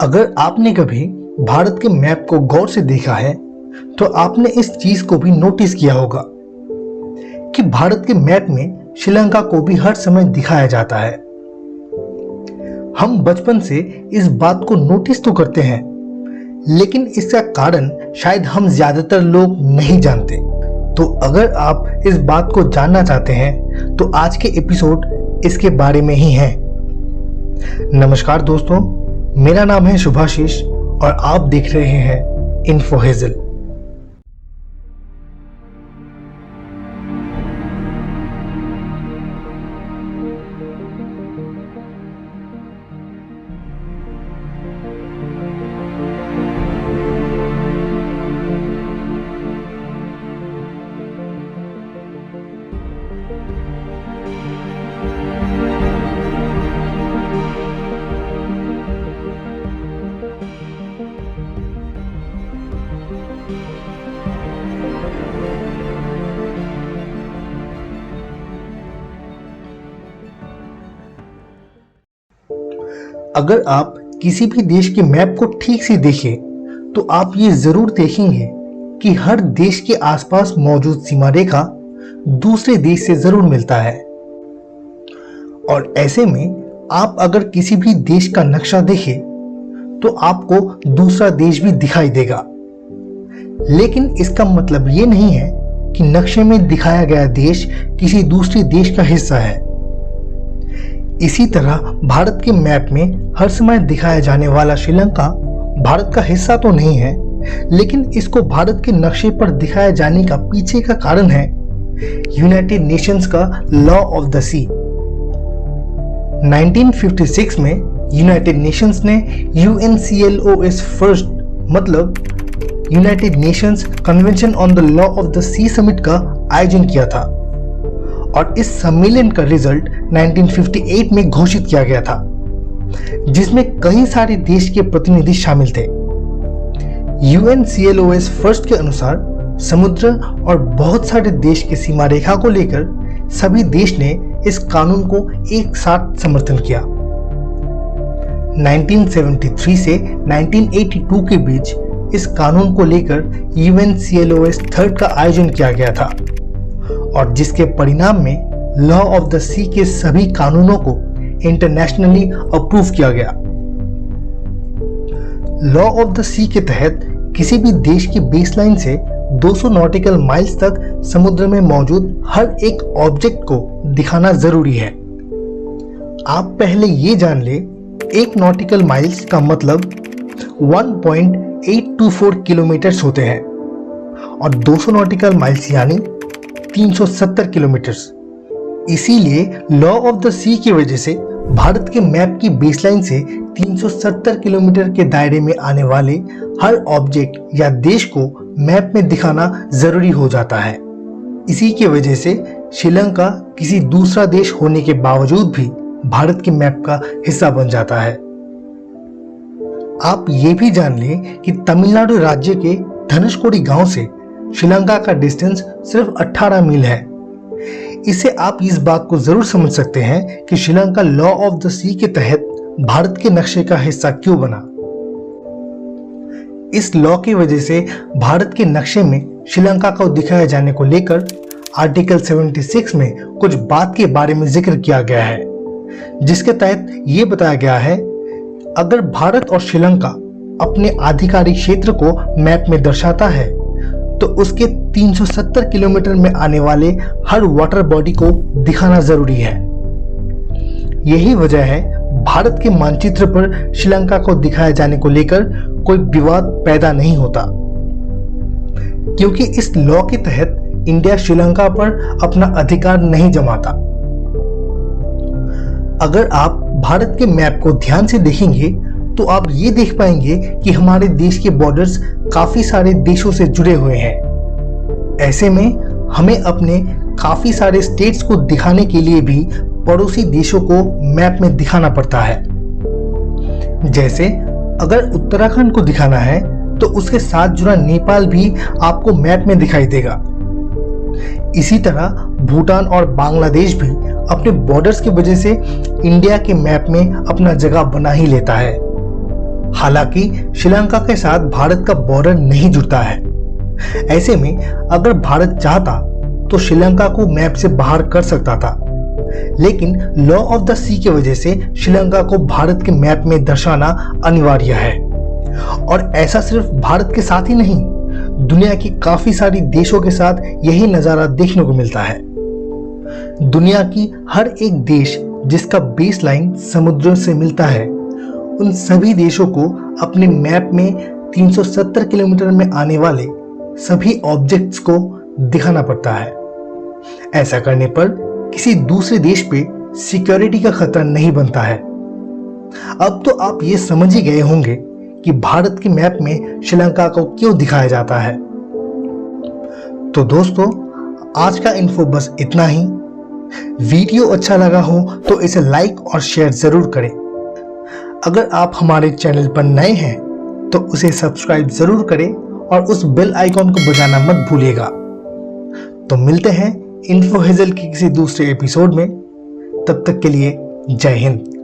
अगर आपने कभी भारत के मैप को गौर से देखा है तो आपने इस चीज को भी नोटिस किया होगा कि भारत के मैप में श्रीलंका को भी हर समय दिखाया जाता है। हम बचपन से इस बात को नोटिस तो करते हैं, लेकिन इसका कारण शायद हम ज्यादातर लोग नहीं जानते। तो अगर आप इस बात को जानना चाहते हैं तो आज के एपिसोड इसके बारे में ही है। नमस्कार दोस्तों, मेरा नाम है शुभाशीष और आप देख रहे हैं इन्फो हेजल। अगर आप किसी भी देश के मैप को ठीक से देखें तो आप ये जरूर देखेंगे कि हर देश के आसपास मौजूद सीमा रेखा दूसरे देश से जरूर मिलता है। और ऐसे में आप अगर किसी भी देश का नक्शा देखें तो आपको दूसरा देश भी दिखाई देगा, लेकिन इसका मतलब ये नहीं है कि नक्शे में दिखाया गया देश किसी दूसरे देश का हिस्सा है। इसी तरह भारत के मैप में हर समय दिखाया जाने वाला श्रीलंका भारत का हिस्सा तो नहीं है, लेकिन इसको भारत के नक्शे पर दिखाया जाने का पीछे का कारण है यूनाइटेड नेशंस का लॉ ऑफ द सी। 1956 में यूनाइटेड नेशंस ने UNCLOS फर्स्ट मतलब United Nations convention on the law of the sea summit का आयोजन किया था और इस सम्मेलन का रिजल्ट 1958 में घोषित किया गया था, जिसमें कई सारे देश के प्रतिनिधि शामिल थे। UNCLOS फर्स्ट के अनुसार समुद्र और बहुत सारे देश की सीमा रेखा को लेकर सभी देश ने इस कानून को एक साथ समर्थन किया। 1973 से 1982 के बीच इस कानून को लेकर UNCLOS थर्ड का आयोजन किया गया था और जिसके परिणाम में लॉ ऑफ द सी के सभी कानूनों को इंटरनेशनली अप्रूव किया गया। लॉ ऑफ द सी के तहत किसी भी देश की बेसलाइन से 200 नॉटिकल माइल्स तक समुद्र में मौजूद हर एक ऑब्जेक्ट को दिखाना जरूरी है। आप पहले ये जान ले, एक नॉटिकल माइल्स का मतलब 1.824 किलोमीटर होते हैं और 200 नॉटिकल माइल्स यानी 370 किलोमीटर। इसीलिए लॉ ऑफ द सी की वजह से भारत के मैप की बेसलाइन से 370 किलोमीटर के दायरे में आने वाले हर ऑब्जेक्ट या देश को मैप में दिखाना जरूरी हो जाता है। इसी की वजह से श्रीलंका किसी दूसरा देश होने के बावजूद भी भारत के मैप का हिस्सा बन जाता है। आप ये भी जान लें कि तमिलनाडु राज्य के धनुषकोडी गांव से श्रीलंका का डिस्टेंस सिर्फ 18 मील है। इससे आप इस बात को जरूर समझ सकते हैं कि श्रीलंका लॉ ऑफ द सी के तहत भारत के नक्शे का हिस्सा क्यों बना। इस लॉ की वजह से भारत के नक्शे में श्रीलंका को दिखाए जाने को लेकर आर्टिकल 76 में कुछ बात के बारे में जिक्र किया गया है, जिसके तहत यह बताया गया है अगर भारत और श्रीलंका अपने आधिकारिक क्षेत्र को मैप में दर्शाता है तो उसके 370 किलोमीटर में आने वाले हर वाटर बॉडी को दिखाना जरूरी है। यही वजह है भारत के मानचित्र पर श्रीलंका को दिखाए जाने को लेकर कोई विवाद पैदा नहीं होता, क्योंकि इस लॉ के तहत इंडिया श्रीलंका पर अपना अधिकार नहीं जमाता। अगर आप भारत के मैप को ध्यान से देखेंगे तो आप ये देख पाएंगे कि हमारे देश के बॉर्डर्स काफी सारे देशों से जुड़े हुए हैं। ऐसे में हमें अपने काफी सारे स्टेट्स को दिखाने के लिए भी पड़ोसी देशों को मैप में दिखाना पड़ता है। जैसे अगर उत्तराखंड को दिखाना है तो उसके साथ जुड़ा नेपाल भी आपको मैप में दिखाई देगा। इसी तरह भूटान और बांग्लादेश भी अपने बॉर्डर्स की वजह से इंडिया के मैप में अपना जगह बना ही लेता है। हालांकि श्रीलंका के साथ भारत का बॉर्डर नहीं जुड़ता है। ऐसे में अगर भारत चाहता तो श्रीलंका को मैप से बाहर कर सकता था, लेकिन लॉ ऑफ द सी की वजह से श्रीलंका को भारत के मैप में दर्शाना अनिवार्य है। और ऐसा सिर्फ भारत के साथ ही नहीं, दुनिया की काफी सारी देशों के साथ यही नजारा देखने को मिलता है। दुनिया की हर एक देश जिसका बेस लाइन समुद्रों से मिलता है, उन सभी देशों को अपने मैप में 370 किलोमीटर में आने वाले सभी ऑब्जेक्ट्स को दिखाना पड़ता है। ऐसा करने पर किसी दूसरे देश पे सिक्योरिटी का खतरा नहीं बनता है। अब तो आप ये समझ ही गए होंगे कि भारत के मैप में श्रीलंका को क्यों दिखाया जाता है। तो दोस्तों, आज का इन्फो बस इतना ही। वीडियो अच्छा लगा हो तो इसे लाइक और शेयर जरूर करें। अगर आप हमारे चैनल पर नए हैं तो उसे सब्सक्राइब जरूर करें और उस बेल आइकॉन को बजाना मत भूलिएगा। तो मिलते हैं इन्फो हेजल के किसी दूसरे एपिसोड में। तब तक के लिए जय हिंद।